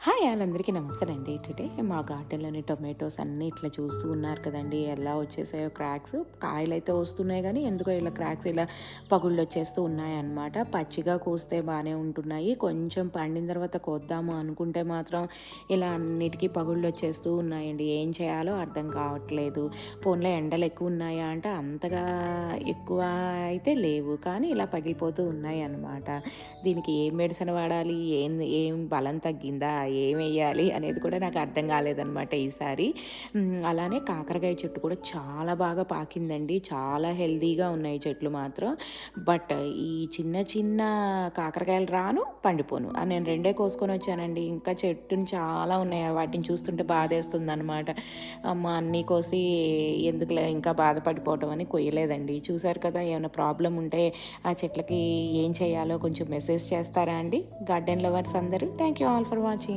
Hi అందరికీ నమస్తేనండి. Today మా గార్డెన్లోని tomatoes అన్నీ ఇట్లా చూస్తూ ఉన్నారు కదండి, ఎలా వచ్చేసాయో క్రాక్స్. కాయలు అయితే వస్తున్నాయి కానీ ఎందుకో ఇలా క్రాక్స్ ఇలా పగుళ్ళు వచ్చేస్తూ ఉన్నాయన్నమాట. పచ్చిగా కోస్తే బాగానే ఉంటున్నాయి, కొంచెం పండిన తర్వాత కోద్దాము అనుకుంటే మాత్రం ఇలా అన్నిటికీ పగుళ్ళు వచ్చేస్తూ ఉన్నాయండి. ఏం చేయాలో అర్థం కావట్లేదు. ఫోన్లో ఎండలు ఎక్కువ ఉన్నాయా అంటే అంతగా ఎక్కువ అయితే లేవు, కానీ ఇలా పగిలిపోతూ ఉన్నాయి అన్నమాట. దీనికి ఏం మెడిసిన్ వాడాలి, ఏం ఏం బలం తగ్గిందా, ఏం వేయాలి అనేది కూడా నాకు అర్థం కాలేదనమాట ఈసారి. అలానే కాకరకాయ చెట్టు కూడా చాలా బాగా పాకిందండి. చాలా హెల్తీగా ఉన్నాయి చెట్లు మాత్రం. బట్ ఈ చిన్న చిన్న కాకరకాయలు రాను, పండిపోను. నేను రెండే కోసుకొని వచ్చానండి. ఇంకా చెట్టుని చాలా ఉన్నాయి, వాటిని చూస్తుంటే బాధేస్తుందనమాట. అమ్మ అన్నీ కోసి ఎందుకులే ఇంకా బాధపడిపోవటం అని కొయ్యలేదండి. చూసారు కదా, ఏమైనా ప్రాబ్లం ఉంటే ఆ చెట్లకి ఏం చేయాలో కొంచెం మెసేజ్ చేస్తారా అండి గార్డెన్ లవర్స్ అందరూ. Thank you all for watching.